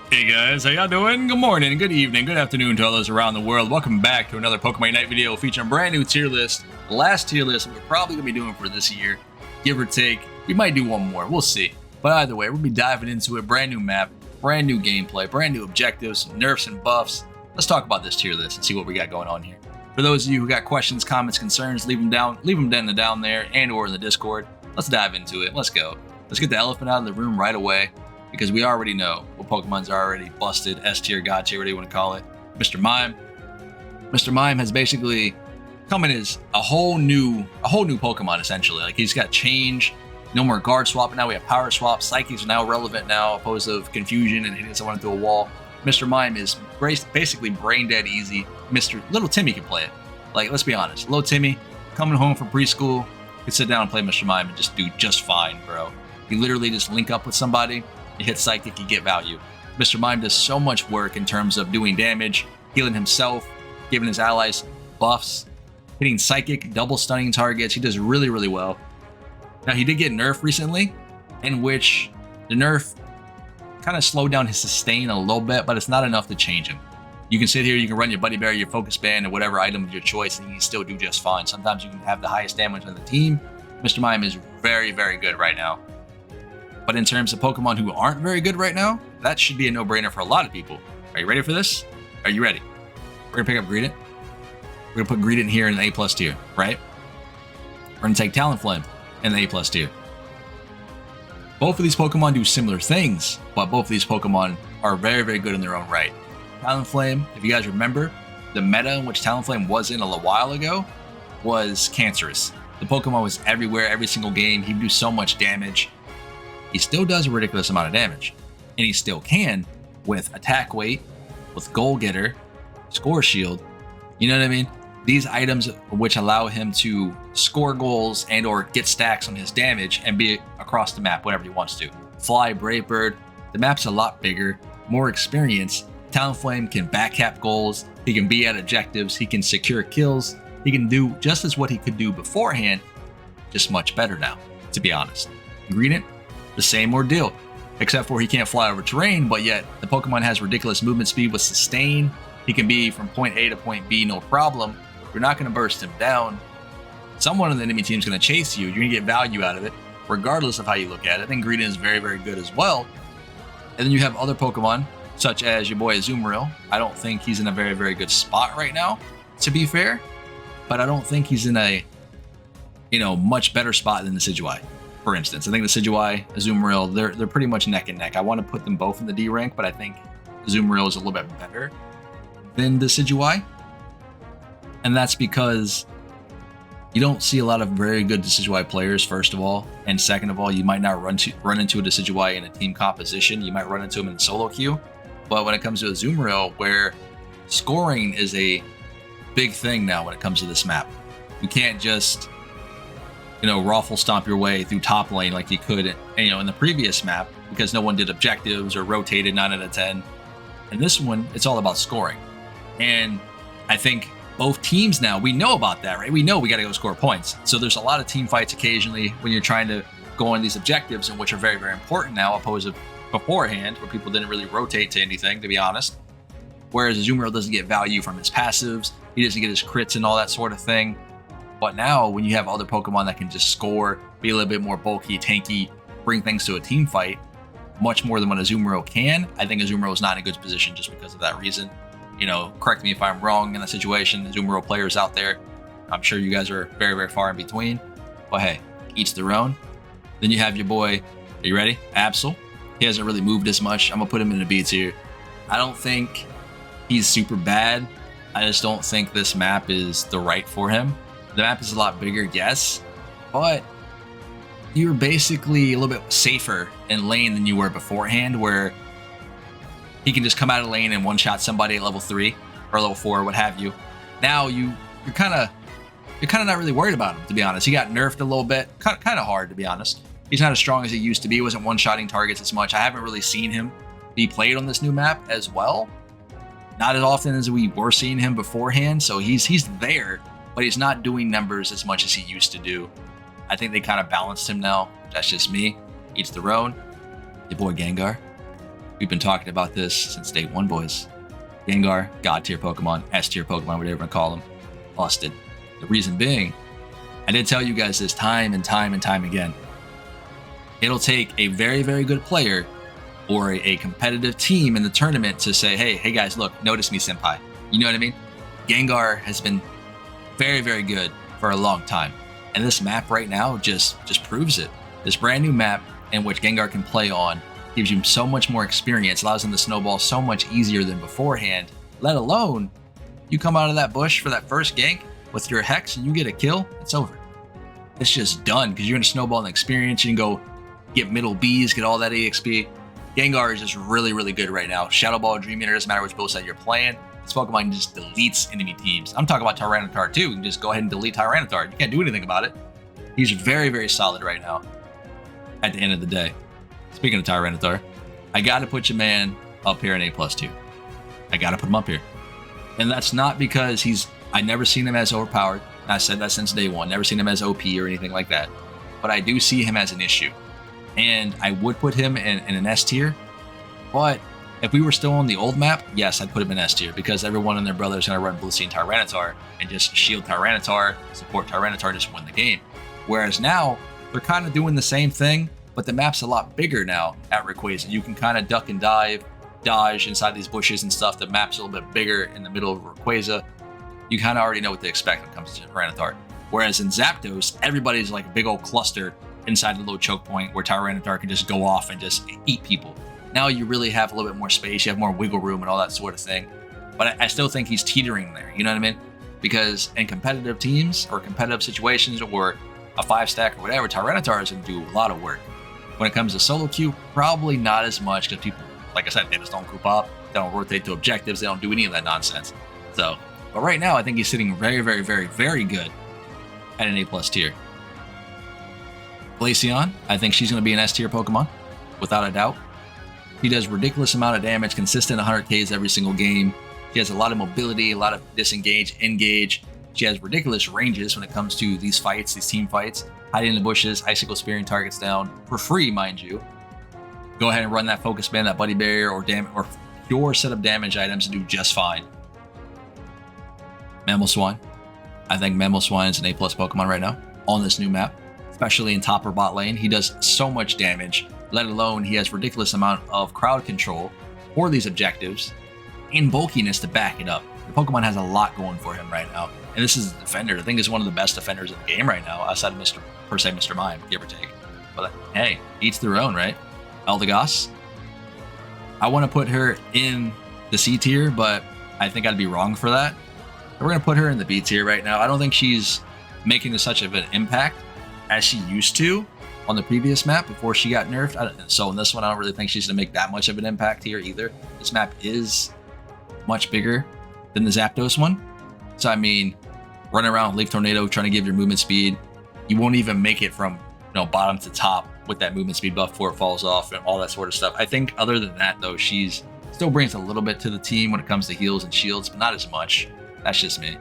Hey guys, how y'all doing? Good morning, good evening, good afternoon to all those around the world. Welcome back to another Pokemon Unite video featuring a brand new tier list. The last tier list we're probably going to be doing for this year, give or take. We might do one more, we'll see. But either way, we'll be diving into a brand new map, brand new gameplay, brand new objectives, nerfs and buffs. Let's talk about this tier list and see what we got going on here. For those of you who got questions, comments, concerns, leave them down there and or in the Discord. Let's dive into it. Let's go. Let's get the elephant out of the room right away, because we already know what Pokemon's already busted, S tier, God tier, whatever you want to call it. Mr. Mime. Mr. Mime has basically come in as a whole new Pokemon, essentially. Like, he's got change, no more guard swap, now we have power swap. Psychics are now relevant now, opposed to confusion and hitting someone into a wall. Mr. Mime is basically brain dead easy. Little Timmy can play it. Like, let's be honest, little Timmy coming home from preschool could sit down and play Mr. Mime and just do just fine, bro. You literally just link up with somebody, you hit Psychic, you get value. Mr. Mime does so much work in terms of doing damage, healing himself, giving his allies buffs, hitting Psychic, double stunning targets. He does really, really well. Now, he did get nerfed recently, in which the nerf kind of slowed down his sustain a little bit, but it's not enough to change him. You can sit here, you can run your Buddy Bear, your Focus Band, and whatever item of your choice, and you can still do just fine. Sometimes you can have the highest damage on the team. Mr. Mime is very, very good right now. But in terms of Pokemon who aren't very good right now, that should be a no-brainer for a lot of people. Are you ready for this? Are you ready? We're gonna pick up Greedent. We're gonna put Greedent here in the A+ tier, right? We're gonna take Talonflame in the A+ tier. Both of these Pokemon do similar things, but both of these Pokemon are very, very good in their own right. Talonflame, if you guys remember, the meta in which Talonflame was in a little while ago was cancerous. The Pokemon was everywhere, every single game. He'd do so much damage. He still does a ridiculous amount of damage, and he still can with attack weight, with goal getter, score shield. You know what I mean? These items which allow him to score goals and or get stacks on his damage and be across the map whenever he wants to. Fly, Brave Bird. The map's a lot bigger, more experience. Talonflame can backcap goals. He can be at objectives. He can secure kills. He can do just as what he could do beforehand, just much better now, to be honest. Greedent, the same ordeal, except for he can't fly over terrain, but yet the Pokemon has ridiculous movement speed with sustain. He can be from point A to point B, no problem. You're not going to burst him down. Someone on the enemy team is going to chase you. You're going to get value out of it, regardless of how you look at it. I think Greedent is very, very good as well. And then you have other Pokemon, such as your boy Azumarill. I don't think he's in a very, very good spot right now, to be fair, but I don't think he's in a, much better spot than the Decidueye. For instance, I think the Decidueye, Azumarill, they're pretty much neck and neck. I want to put them both in the D rank, but I think Azumarill is a little bit better than the Decidueye. And that's because you don't see a lot of very good Decidueye players, first of all. And second of all, you might not run into a Decidueye in a team composition. You might run into him in a solo queue. But when it comes to Azumarill, where scoring is a big thing now when it comes to this map, you can't just raffle stomp your way through top lane like you could, in the previous map, because no one did objectives or rotated 9 out of 10. And this one, it's all about scoring. And I think both teams now, we know about that, right? We know we got to go score points. So there's a lot of team fights occasionally when you're trying to go on these objectives, and which are very, very important now, opposed to beforehand, where people didn't really rotate to anything, to be honest. Whereas Azumarill doesn't get value from his passives, he doesn't get his crits and all that sort of thing. But now, when you have other Pokemon that can just score, be a little bit more bulky, tanky, bring things to a team fight, much more than what Azumarill can, I think Azumarill is not in a good position just because of that reason. Correct me if I'm wrong in the situation. Azumarill players out there, I'm sure you guys are very, very far in between. But hey, each their own. Then you have your boy, are you ready? Absol. He hasn't really moved as much. I'm going to put him in the B tier. I don't think he's super bad. I just don't think this map is the right for him. The map is a lot bigger, yes, but you're basically a little bit safer in lane than you were beforehand, where he can just come out of lane and one-shot somebody at level 3 or level 4 or what have you. Now you're kind of not really worried about him, to be honest. He got nerfed a little bit, kind of hard, to be honest. He's not as strong as he used to be. He wasn't one-shotting targets as much. I haven't really seen him be played on this new map as well. Not as often as we were seeing him beforehand, so he's there, but he's not doing numbers as much as he used to do. I think they kind of balanced him now. That's just me. Each their own. Your boy Gengar. We've been talking about this since day one, boys. Gengar, God tier Pokemon, S tier Pokemon, whatever you want to call them, busted. The reason being, I did tell you guys this time and time and time again. It'll take a very, very good player or a competitive team in the tournament to say, hey guys, look, notice me, senpai. You know what I mean? Gengar has been very, very good for a long time. And this map right now just proves it. This brand new map in which Gengar can play on gives you so much more experience, allows him to snowball so much easier than beforehand, let alone you come out of that bush for that first gank with your Hex and you get a kill, it's over. It's just done because you're going to snowball the experience. You can go get middle Bs, get all that EXP. Gengar is just really, really good right now. Shadow Ball, Dream Eater, doesn't matter which build set you're playing. This Pokemon just deletes enemy teams. I'm talking about Tyranitar too. You can just go ahead and delete Tyranitar. You can't do anything about it. He's very, very solid right now at the end of the day. Speaking of Tyranitar, I got to put your man up here in A+2. I got to put him up here. And that's not because I never seen him as overpowered. I said that since day one. Never seen him as OP or anything like that. But I do see him as an issue. And I would put him in an S tier. But if we were still on the old map, yes, I'd put him in S tier because everyone and their brother is going to run Blissey and Tyranitar and just shield Tyranitar, support Tyranitar, just win the game. Whereas now, they're kind of doing the same thing, but the map's a lot bigger now at Rayquaza. You can kind of duck and dive, dodge inside these bushes and stuff. The map's a little bit bigger in the middle of Rayquaza. You kind of already know what to expect when it comes to Tyranitar. Whereas in Zapdos, everybody's like a big old cluster inside the little choke point where Tyranitar can just go off and just eat people. Now you really have a little bit more space, you have more wiggle room and all that sort of thing. But I still think he's teetering there, you know what I mean? Because in competitive teams or competitive situations or a 5-stack or whatever, Tyranitar is going to do a lot of work. When it comes to solo queue, probably not as much because people, like I said, they just don't group up, they don't rotate to objectives, they don't do any of that nonsense. So, but right now I think he's sitting very, very, very, very good at an A+ tier. Glaceon, I think she's going to be an S tier Pokemon, without a doubt. She does ridiculous amount of damage, consistent 100Ks every single game. She has a lot of mobility, a lot of disengage, engage. She has ridiculous ranges when it comes to these fights, these team fights. Hiding in the bushes, icicle spearing targets down for free, mind you. Go ahead and run that focus band, that buddy barrier, or pure set of damage items and do just fine. Mamoswine. I think Mamoswine is an A+ Pokemon right now on this new map, especially in top or bot lane. He does so much damage, let alone he has ridiculous amount of crowd control for these objectives and bulkiness to back it up. The Pokemon has a lot going for him right now. And this is a defender. I think he's one of the best defenders in the game right now, outside of Mr. Mime, give or take. But hey, each their own, right? Eldegoss. I want to put her in the C tier, but I think I'd be wrong for that. We're going to put her in the B tier right now. I don't think she's making such of an impact as she used to on the previous map before she got nerfed. So in this one, I don't really think she's going to make that much of an impact here either. This map is much bigger than the Zapdos one. So I mean, running around with Leaf Tornado trying to give your movement speed, you won't even make it from bottom to top with that movement speed buff before it falls off and all that sort of stuff. I think other than that though, she's still brings a little bit to the team when it comes to heals and shields, but not as much. That's just me.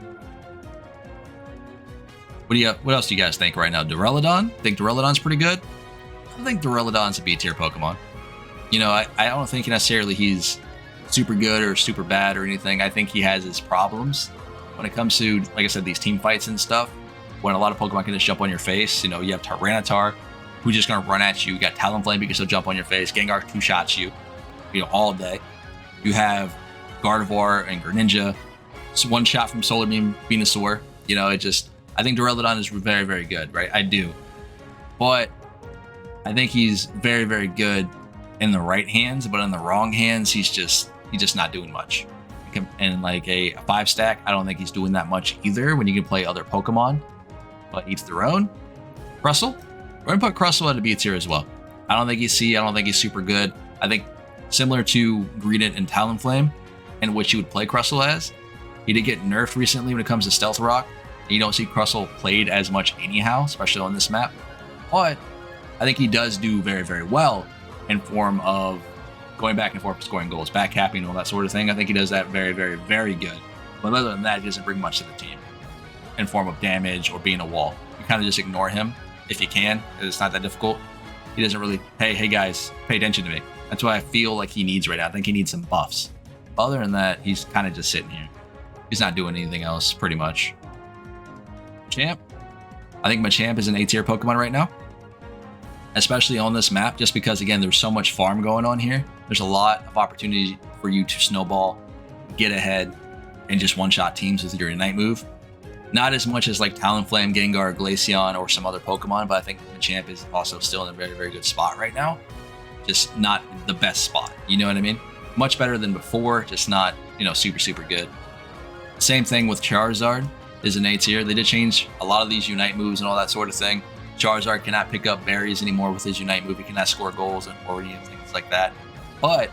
What else do you guys think right now? Duraludon? Think Duraludon's pretty good? I think Duraludon's a B tier Pokemon. I don't think necessarily he's super good or super bad or anything. I think he has his problems when it comes to, like I said, these team fights and stuff. When a lot of Pokemon can just jump on your face. You have Tyranitar, who's just going to run at you. You got Talonflame, you can still jump on your face. Gengar 2-shots you, all day. You have Gardevoir and Greninja. It's one shot from Solar Beam Venusaur. I think Duraludon is very, very good, right? I do. But I think he's very, very good in the right hands, but in the wrong hands, he's just not doing much. And like a 5-stack, I don't think he's doing that much either when you can play other Pokemon, but each their own. Crustle? We're going to put Crustle at a B tier as well. I don't think he's C. I don't think he's super good. I think similar to Greedent and Talonflame, in which you would play Crustle as, he did get nerfed recently when it comes to Stealth Rock. And you don't see Crustle played as much anyhow, especially on this map. But I think he does do very, very well in form of going back and forth, scoring goals, back capping, all that sort of thing. I think he does that very, very, very good. But other than that, he doesn't bring much to the team in form of damage or being a wall. You kind of just ignore him if you can. It's not that difficult. He doesn't really, hey guys, pay attention to me. That's what I feel like he needs right now. I think he needs some buffs. Other than that, he's kind of just sitting here. He's not doing anything else, pretty much. Champ. I think Machamp is an A-tier Pokemon right now. Especially on this map, just because, again, there's so much farm going on here. There's a lot of opportunity for you to snowball, get ahead, and just one-shot teams with your Ignite move. Not as much as like Talonflame, Gengar, Glaceon, or some other Pokemon, but I think Machamp is also still in a very, very good spot right now. Just not the best spot, you know what I mean? Much better than before, just not, you know, super, super good. Same thing with Charizard is an A tier. They did change a lot of these Unite moves and all that sort of thing. Charizard cannot pick up berries anymore with his Unite move. He cannot score goals or any things like that. But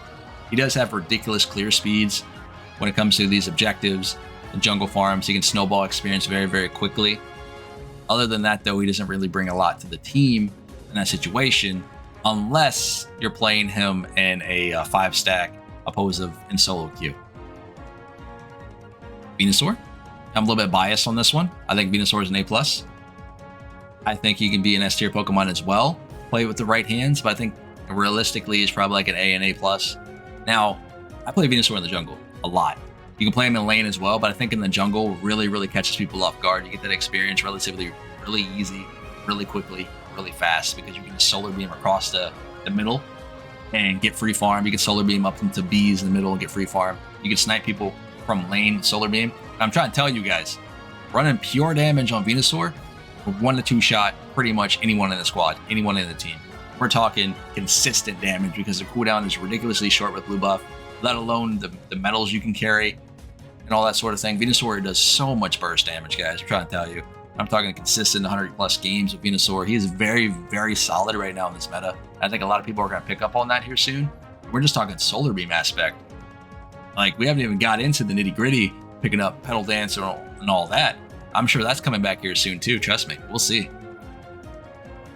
he does have ridiculous clear speeds when it comes to these objectives and jungle farms. He can snowball experience very, very quickly. Other than that, though, he doesn't really bring a lot to the team in that situation, unless you're playing him in a 5-stack opposite in solo queue. Venusaur. I'm a little bit biased on this one. I think Venusaur is an A+. I think he can be an S-tier Pokemon as well. Play with the right hands, but I think realistically he's probably like an A and A+. Now, I play Venusaur in the jungle a lot. You can play him in lane as well, but I think in the jungle really, really catches people off guard. You get that experience relatively really easy, really quickly, really fast, because you can Solar Beam across the middle and get free farm. You can Solar Beam up into Bs in the middle and get free farm. You can snipe people from lane Solar Beam. I'm trying to tell you guys, running pure damage on Venusaur, 1 to 2 shot pretty much anyone in the squad, anyone in the team. We're talking consistent damage because the cooldown is ridiculously short with blue buff, let alone the metals you can carry and all that sort of thing. Venusaur does so much burst damage, guys. I'm trying to tell you. I'm talking consistent 100+ games with Venusaur. He is very, very solid right now in this meta. I think a lot of people are going to pick up on that here soon. We're just talking Solar Beam aspect. Like, we haven't even got into the nitty-gritty, picking up Petal Dance and all that. I'm sure that's coming back here soon too, trust me. We'll see.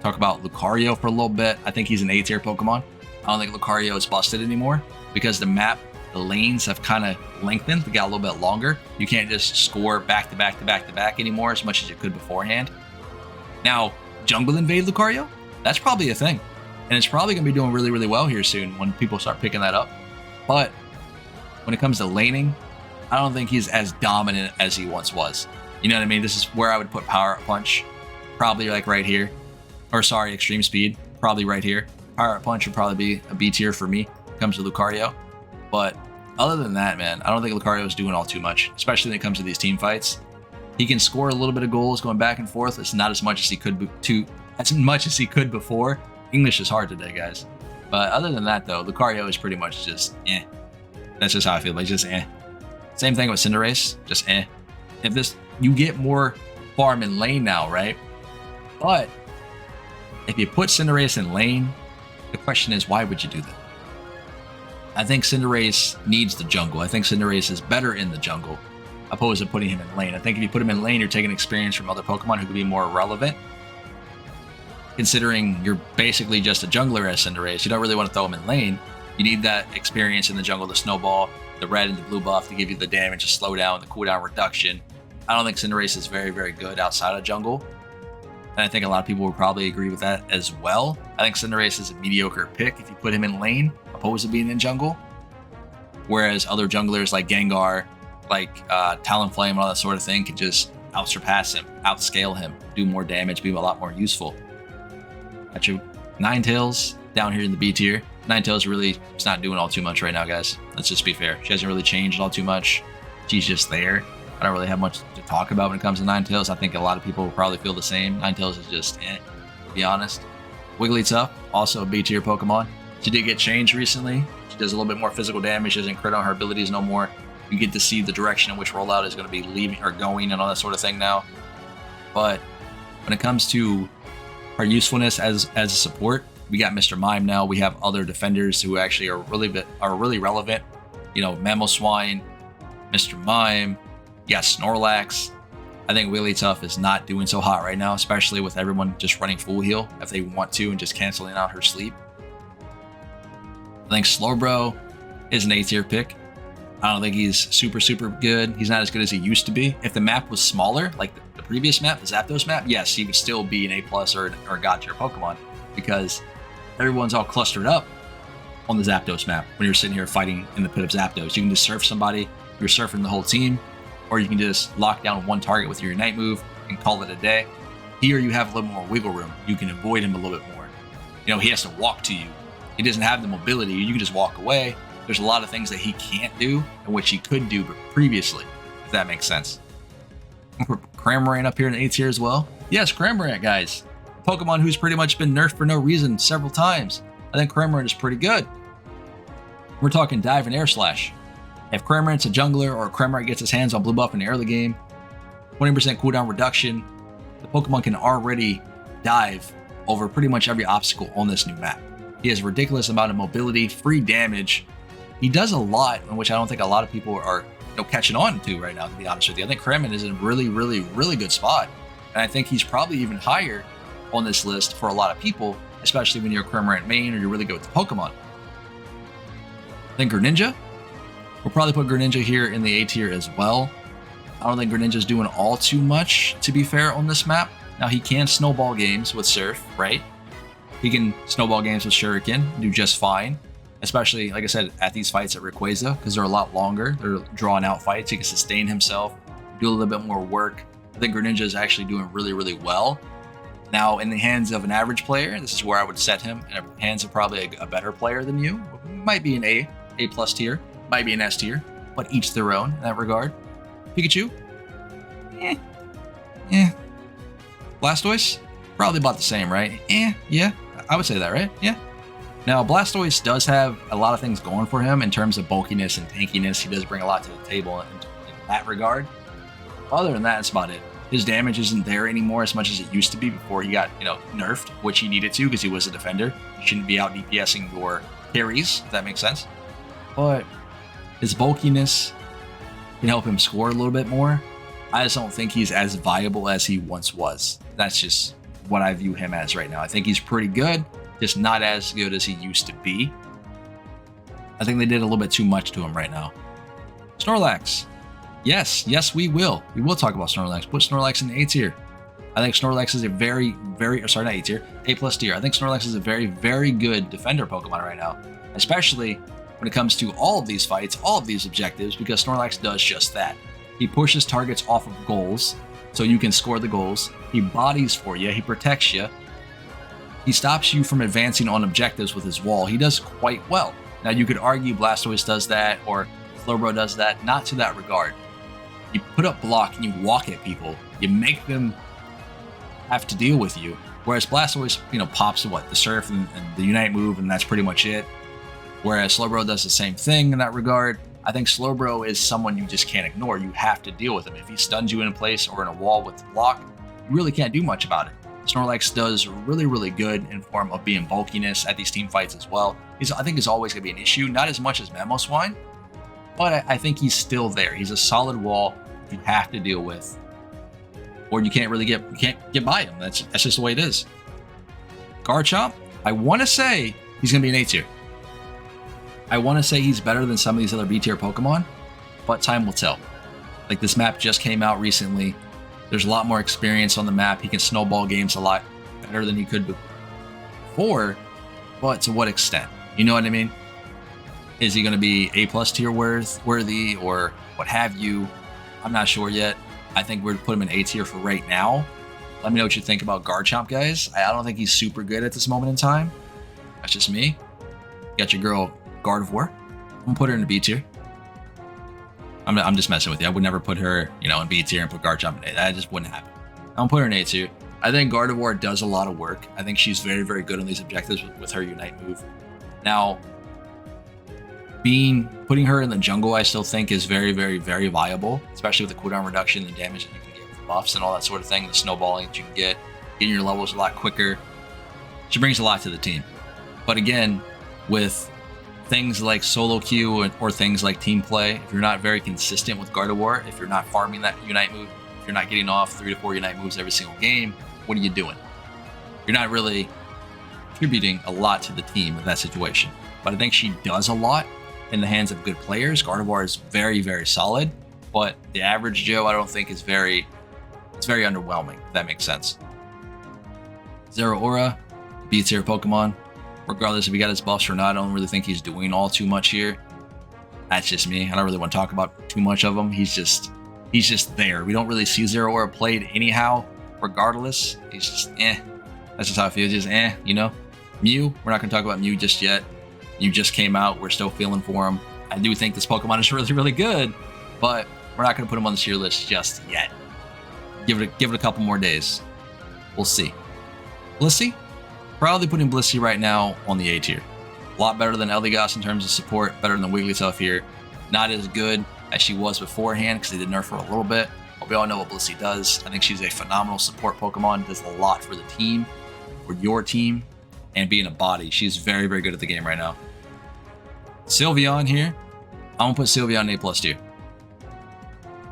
Talk about Lucario for a little bit. I think he's an A-tier Pokemon. I don't think Lucario is busted anymore because the map, the lanes have kind of lengthened. They got a little bit longer. You can't just score back to back to back to back anymore as much as you could beforehand. Now, Jungle Invade Lucario, that's probably a thing. And it's probably going to be doing really, really well here soon when people start picking that up. But when it comes to laning, I don't think he's as dominant as he once was. You know what I mean? This is where I would put Power Up Punch, probably like right here. Or sorry, Extreme Speed, probably right here. Power Up Punch would probably be a B tier for me when it comes to Lucario. But other than that, man, I don't think Lucario is doing all too much, especially when it comes to these team fights. He can score a little bit of goals going back and forth. It's not as much as he could before. English is hard today, guys. But other than that, though, Lucario is pretty much just eh. That's just how I feel. Like, just eh. Same thing with Cinderace, just eh. If this, you get more farm in lane now, right? But if you put Cinderace in lane, the question is, why would you do that? I think Cinderace needs the jungle. I think Cinderace is better in the jungle, opposed to putting him in lane. I think if you put him in lane, you're taking experience from other Pokemon who could be more relevant. Considering you're basically just a jungler as Cinderace, you don't really want to throw him in lane. You need that experience in the jungle, the snowball, the red and the blue buff to give you the damage, the slowdown, the cooldown reduction. I don't think Cinderace is very, very good outside of jungle. And I think a lot of people would probably agree with that as well. I think Cinderace is a mediocre pick if you put him in lane, opposed to being in jungle. Whereas other junglers like Gengar, like Talonflame and all that sort of thing can just outsurpass him, outscale him, do more damage, be a lot more useful. Got your Ninetales down here in the B tier. Ninetales really is not doing all too much right now, guys. Let's just be fair. She hasn't really changed all too much. She's just there. I don't really have much to talk about when it comes to Ninetales. I think a lot of people will probably feel the same. Ninetales is just eh, to be honest. Wigglytuff, also a B tier Pokemon. She did get changed recently. She does a little bit more physical damage. She doesn't crit on her abilities no more. You get to see the direction in which rollout is going to be leaving or going and all that sort of thing now. But when it comes to her usefulness as a support, we got Mr. Mime now. We have other defenders who actually are really relevant. You know, Mamoswine, Mr. Mime, you got Snorlax. I think Wigglytuff is not doing so hot right now, especially with everyone just running full heal if they want to and just canceling out her sleep. I think Slowbro is an A-tier pick. I don't think he's super, super good. He's not as good as he used to be. If the map was smaller, like the previous map, the Zapdos map, yes, he would still be an A+ or a God tier Pokemon because everyone's all clustered up. on the Zapdos map when you're sitting here fighting in the pit of Zapdos. You can just surf somebody, you're surfing the whole team, or you can just lock down one target with your Unite move and call it a day. Here you have a little more wiggle room. You can avoid him a little bit more. You know, he has to walk to you. He doesn't have the mobility. You can just walk away. There's a lot of things that he can't do and which he could do previously, if that makes sense. I'm put Cramorant up here in A tier as well. Yes, Cramorant, guys. A Pokemon who's pretty much been nerfed for no reason several times. I think Cramorant is pretty good. We're talking Dive and Air Slash. If Cramorant's a jungler or Cramorant gets his hands on Blue Buff in the early game, 20% cooldown reduction, the Pokemon can already dive over pretty much every obstacle on this new map. He has a ridiculous amount of mobility, free damage. He does a lot, in which I don't think a lot of people are catching on to right now, to be honest with you. I think Cramorant is in a really, really, really good spot. And I think he's probably even higher on this list for a lot of people, especially when you're a Cramorant main or you're really good with the Pokemon. I think Greninja. We'll probably put Greninja here in the A tier as well. I don't think Greninja's doing all too much, to be fair, on this map. Now, he can snowball games with Surf, right? He can snowball games with Shuriken, do just fine. Especially, like I said, at these fights at Rayquaza, because they're a lot longer. They're drawn out fights. He can sustain himself, do a little bit more work. I think Greninja is actually doing really, really well. Now, in the hands of an average player, this is where I would set him. In the hands of probably a better player than you. Might be an A plus tier. Might be an S tier. But each their own in that regard. Pikachu? Blastoise? Probably about the same, right? Yeah. I would say that, right? Yeah. Now, Blastoise does have a lot of things going for him in terms of bulkiness and tankiness. He does bring a lot to the table in that regard. Other than that, that's about it. His damage isn't there anymore as much as it used to be before he got, nerfed, which he needed to because he was a defender. You shouldn't be out DPSing your carries, if that makes sense. But his bulkiness can help him score a little bit more. I just don't think he's as viable as he once was. That's just what I view him as right now. I think he's pretty good, just not as good as he used to be. I think they did a little bit too much to him right now. Snorlax. Yes, we will. We will talk about Snorlax. Put Snorlax in the A tier. I think Snorlax is a very, sorry, not A tier, A plus tier. I think Snorlax is a very, very good defender Pokemon right now, especially when it comes to all of these fights, all of these objectives, because Snorlax does just that. He pushes targets off of goals, so you can score the goals. He bodies for you. He protects you. He stops you from advancing on objectives with his wall. He does quite well. Now, you could argue Blastoise does that, or Slowbro does that. Not to that regard. You put up block and you walk at people. You make them have to deal with you. Whereas Blastoise, pops the Surf and the Unite move, and that's pretty much it. Whereas Slowbro does the same thing in that regard. I think Slowbro is someone you just can't ignore. You have to deal with him. If he stuns you in a place or in a wall with the block, you really can't do much about it. Snorlax does really, really good in form of being bulkiness at these team fights as well. I think he's always going to be an issue. Not as much as Mamoswine, but I think he's still there. He's a solid wall you have to deal with, or you can't get by him. That's just the way it is. Garchomp, I want to say he's going to be an A tier. I want to say he's better than some of these other B tier Pokemon, but time will tell. Like, this map just came out recently. There's a lot more experience on the map. He can snowball games a lot better than he could before, but to what extent? You know what I mean? Is he going to be A plus tier worthy or what have you? I'm not sure yet. I think we're going to put him in A tier for right now. Let me know what you think about Garchomp, guys. I don't think he's super good at this moment in time. That's just me. Got your girl Gardevoir. I'm gonna put her in the B tier. I'm just messing with you. I would never put her, in B tier and put Garchomp in A. That just wouldn't happen. I'm gonna put her in A tier. I think Gardevoir does a lot of work. I think she's very, very good on these objectives with her Unite move. Now, putting her in the jungle, I still think is very, very, very viable, especially with the cooldown reduction, the damage that you can get with buffs and all that sort of thing, the snowballing that you can get, getting your levels a lot quicker. She brings a lot to the team. But again, with things like solo queue or things like team play, if you're not very consistent with Gardevoir, if you're not farming that Unite move, if you're not getting off 3 to 4 Unite moves every single game, what are you doing? You're not really contributing a lot to the team in that situation. But I think she does a lot in the hands of good players. Gardevoir is very, very solid, but the average Joe, I don't think it's very underwhelming, if that makes sense. Zeraora, B tier Pokemon. regardless if he got his buffs or not. I don't really think he's doing all too much here. That's just me. I don't really want to talk about too much of him. He's just there. We don't really see Zero Aura played anyhow. Regardless, he's just That's just how I feel. Just you know. Mew, we're not going to talk about Mew just yet. Mew just came out. We're still feeling for him. I do think this Pokemon is really, really good, but we're not going to put him on the tier list just yet. Give it a couple more days. We'll see. Blissey, probably putting Blissey right now on the A tier. A lot better than Eldegoss in terms of support. Better than Wigglytuff here. Not as good as she was beforehand because they did nerf her a little bit. But we all know what Blissey does. I think she's a phenomenal support Pokemon. Does a lot for the team, for your team, and being a body. She's very, very good at the game right now. Sylveon here. I'm going to put Sylveon in A+ tier.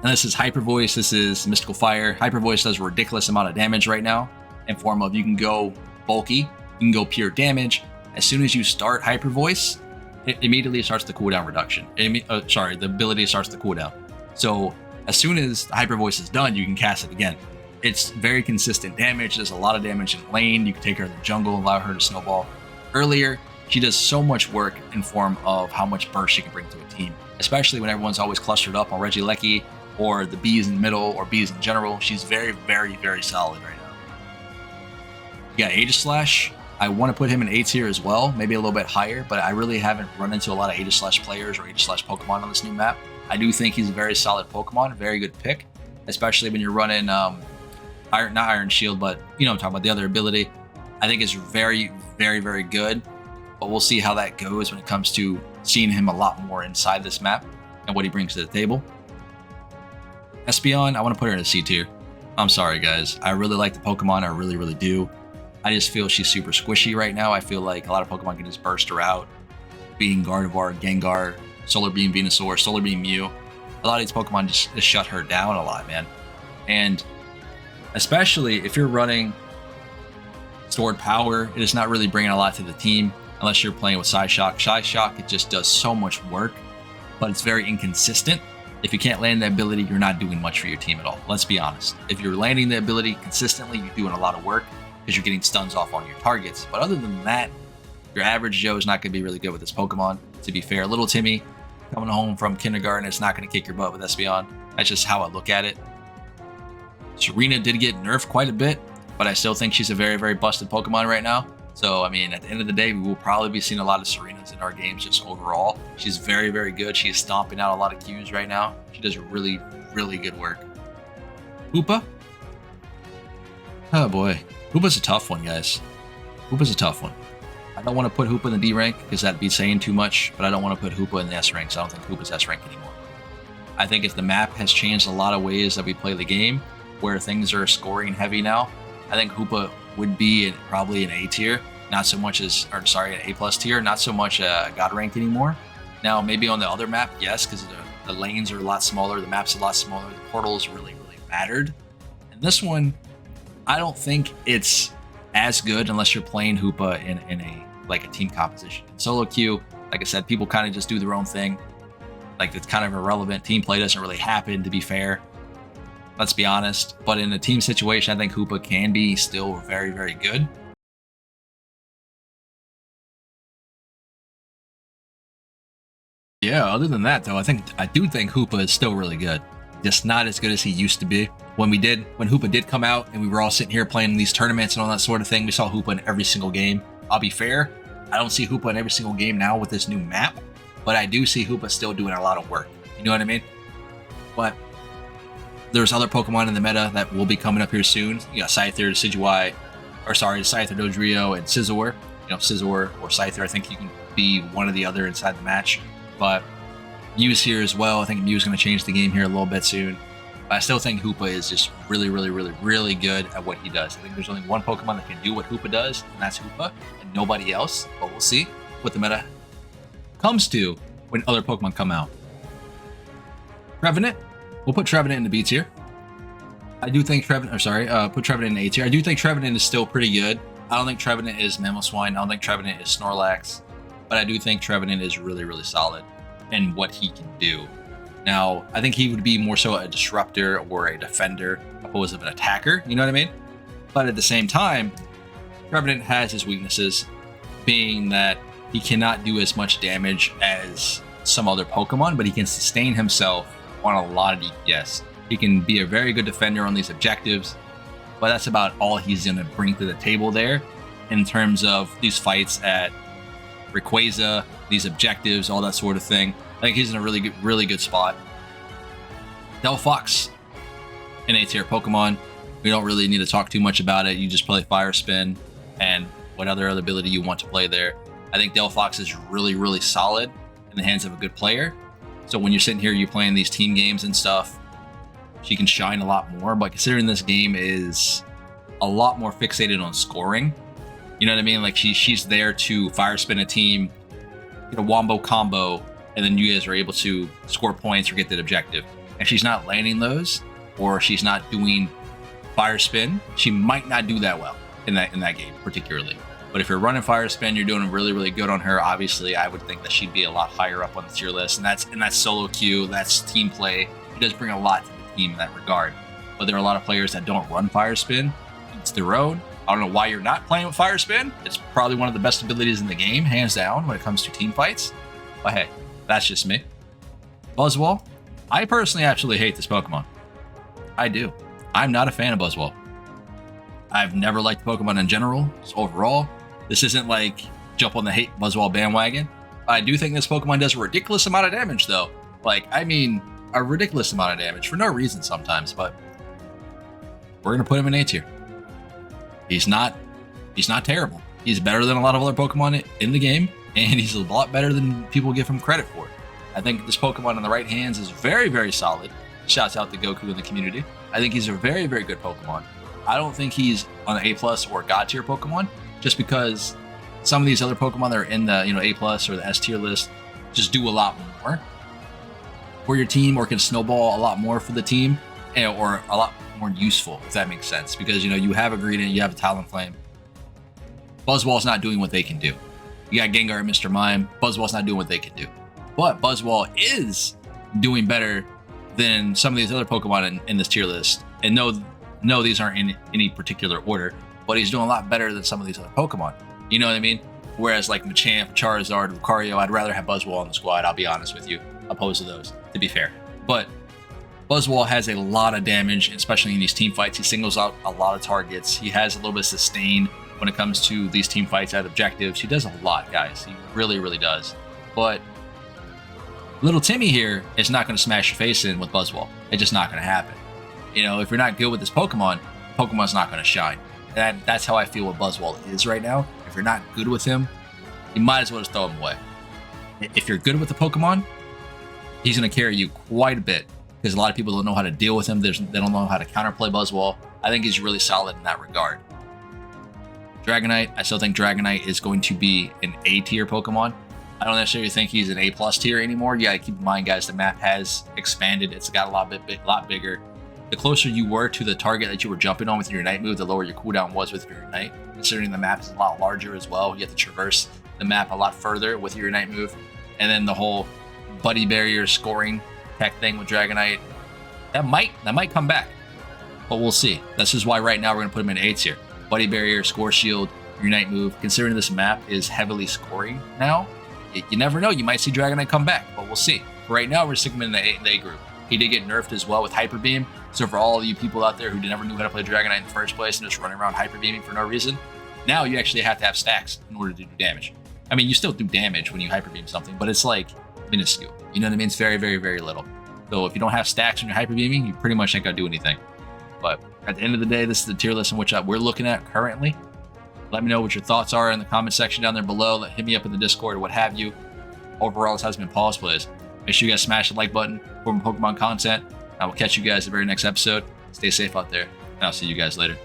And this is Hyper Voice. This is Mystical Fire. Hyper Voice does a ridiculous amount of damage right now. In form of you can go bulky, you can go pure damage. As soon as you start Hyper Voice, it immediately starts the cooldown reduction. The ability starts the cooldown. So as soon as the Hyper Voice is done, you can cast it again. It's very consistent damage. There's a lot of damage in lane. You can take her in the jungle, allow her to snowball. Earlier, she does so much work in form of how much burst she can bring to a team, especially when everyone's always clustered up on Regieleki or the bees in the middle or bees in general. She's very, very, very solid right now. You got Aegislash. I want to put him in A tier as well, maybe a little bit higher, but I really haven't run into a lot of Aegislash players or Aegislash Pokemon on this new map. I do think he's a very solid Pokemon, very good pick, especially when you're running not Iron Shield, but you know I'm talking about the other ability. I think it's very, very, very good, but we'll see how that goes when it comes to seeing him a lot more inside this map and what he brings to the table. Espeon, I want to put her in a C tier. I'm sorry, guys. I really like the Pokemon. I really, really do. I just feel she's super squishy right now. I feel like a lot of Pokemon can just burst her out. Being Gardevoir, Gengar, Solar Beam Venusaur, Solar Beam Mew. A lot of these Pokemon just shut her down a lot, man. And especially if you're running Stored Power, it is not really bringing a lot to the team unless you're playing with Psyshock. Psyshock, it just does so much work, but it's very inconsistent. If you can't land the ability, you're not doing much for your team at all. Let's be honest. If you're landing the ability consistently, you're doing a lot of work because you're getting stuns off on your targets. But other than that, your average Joe is not going to be really good with this Pokemon. To be fair, little Timmy coming home from kindergarten is not going to kick your butt with Espeon. That's just how I look at it. Serena did get nerfed quite a bit, but I still think she's a very, very busted Pokemon right now. So, I mean, at the end of the day, we will probably be seeing a lot of Serenas in our games just overall. She's very, very good. She is stomping out a lot of Qs right now. She does really, really good work. Hoopa? Oh, boy. Hoopa's a tough one, guys. Hoopa's a tough one. I don't want to put Hoopa in the D rank because that'd be saying too much, but I don't want to put Hoopa in the S rank, so I don't think Hoopa's S rank anymore. I think if the map has changed a lot of ways that we play the game, where things are scoring heavy now, I think Hoopa would be probably an A tier, not so much as, or sorry, an A+ tier, not so much a God rank anymore. Now, maybe on the other map, yes, because the lanes are a lot smaller, the map's a lot smaller, the portals really, really mattered. And this one, I don't think it's as good unless you're playing Hoopa in a team composition. In solo queue, like I said, people kind of just do their own thing. Like, it's kind of irrelevant. Team play doesn't really happen, to be fair. Let's be honest. But in a team situation, I think Hoopa can be still very, very good. Yeah, other than that, though, I do think Hoopa is still really good. Just not as good as he used to be. When Hoopa did come out and we were all sitting here playing these tournaments and all that sort of thing, we saw Hoopa in every single game. I'll be fair, I don't see Hoopa in every single game now with this new map, but I do see Hoopa still doing a lot of work. You know what I mean? But there's other Pokemon in the meta that will be coming up here soon. You got Scyther, Decidueye, Scyther, Dodrio, and Scizor. You know, Scizor or Scyther, I think you can be one or the other inside the match. But Mew's here as well. I think Mew's going to change the game here a little bit soon. But I still think Hoopa is just really, really, really, really good at what he does. I think there's only one Pokemon that can do what Hoopa does, and that's Hoopa, and nobody else. But we'll see what the meta comes to when other Pokemon come out. Trevenant. We'll put Trevenant in the B tier. I do think put Trevenant in A tier. I do think Trevenant is still pretty good. I don't think Trevenant is Mamoswine. I don't think Trevenant is Snorlax. But I do think Trevenant is really, really solid in what he can do. Now, I think he would be more so a disruptor or a defender opposed to an attacker, you know what I mean? But at the same time, Trevenant has his weaknesses. being that he cannot do as much damage as some other Pokemon, but he can sustain himself on a lot of DPS. He can be a very good defender on these objectives, but that's about all he's going to bring to the table there in terms of these fights at Rayquaza, these objectives, all that sort of thing. I think he's in a really good spot. Delphox, an A tier Pokemon. We don't really need to talk too much about it. You just play Fire Spin and what other ability you want to play there. I think Delphox is really solid in the hands of a good player. So when you're sitting here, you're playing these team games and stuff, she can shine a lot more. But considering this game is a lot more fixated on scoring, you know what I mean? Like she's there to Fire Spin a team, get a wombo combo, and then you guys are able to score points or get that objective. If she's not landing those, or she's not doing Fire Spin, she might not do that well in that game particularly. But if you're running Fire Spin, you're doing really good on her. Obviously, I would think that she'd be a lot higher up on the tier list, and that's solo queue, that's team play. It does bring a lot to the team in that regard. But there are a lot of players that don't run Fire Spin. It's their own. I don't know why you're not playing with Fire Spin. It's probably one of the best abilities in the game, hands down, when it comes to team fights. But hey, that's just me. Buzzwole. I personally absolutely hate this Pokemon. I do. I'm not a fan of Buzzwole. I've never liked Pokemon in general, so overall. This isn't like jump on the hate Buzzwole bandwagon. I do think this Pokemon does a ridiculous amount of damage though. Like, I mean, a ridiculous amount of damage for no reason sometimes, but we're going to put him in A tier. He's not terrible. He's better than a lot of other Pokemon in the game, and he's a lot better than people give him credit for. I think this Pokemon in the right hands is very solid. Shouts out to Goku in the community. I think he's a very good Pokemon. I don't think he's on the A+ or God tier Pokemon, just because some of these other Pokemon that are in the A+ or the S tier list just do a lot more for your team, or can snowball a lot more for the team, or a lot more useful, if that makes sense. Because you have a Greedent, you have a Talonflame. Buzzwole's not doing what they can do. You got Gengar and Mr. Mime. Buzzwole's not doing what they can do. But Buzzwole is doing better than some of these other Pokemon in this tier list. And no, these aren't in any particular order, but he's doing a lot better than some of these other Pokemon. You know what I mean? Whereas like Machamp, Charizard, Lucario, I'd rather have Buzzwole on the squad, I'll be honest with you, opposed to those, to be fair. But Buzzwole has a lot of damage, especially in these team fights. He singles out a lot of targets. He has a little bit of sustain when it comes to these team fights at objectives. He does a lot, guys. He really does. But little Timmy here is not going to smash your face in with Buzzwole. It's just not going to happen. If you're not good with this Pokemon, Pokemon's not going to shine. And that's how I feel what Buzzwole is right now. If you're not good with him, you might as well just throw him away. If you're good with the Pokemon, he's going to carry you quite a bit, because a lot of people don't know how to deal with him. They don't know how to counterplay Buzzwole. I think he's really solid in that regard. Dragonite, I still think Dragonite is going to be an A tier Pokemon. I don't necessarily think he's an A+ tier anymore. You gotta keep in mind, guys, the map has expanded. It's got a lot bigger. The closer you were to the target that you were jumping on with your Ignite move, the lower your cooldown was with your Ignite. Considering the map is a lot larger as well, you have to traverse the map a lot further with your Ignite move. And then the whole buddy barrier scoring tech thing with Dragonite, that might come back, but we'll see. This is why right now we're gonna put him in A tier. Buddy barrier, score shield, your Ignite move. Considering this map is heavily scoring now, you never know. You might see Dragonite come back, but we'll see. Right now, we're sticking him in the A group. He did get nerfed as well with Hyper Beam. So for all of you people out there who never knew how to play Dragonite in the first place and just running around Hyper Beaming for no reason, now you actually have to have stacks in order to do damage. I mean, you still do damage when you Hyper Beam something, but it's like minuscule. You know what I mean? It's very little. So if you don't have stacks when you're Hyper Beaming, you pretty much ain't gonna do anything. But at the end of the day, this is the tier list in which we're looking at currently. Let me know what your thoughts are in the comment section down there below. Hit me up in the Discord or what have you. Overall, this has been Pawseplays. Make sure you guys smash the like button for more Pokemon content. I will catch you guys in the very next episode. Stay safe out there, and I'll see you guys later.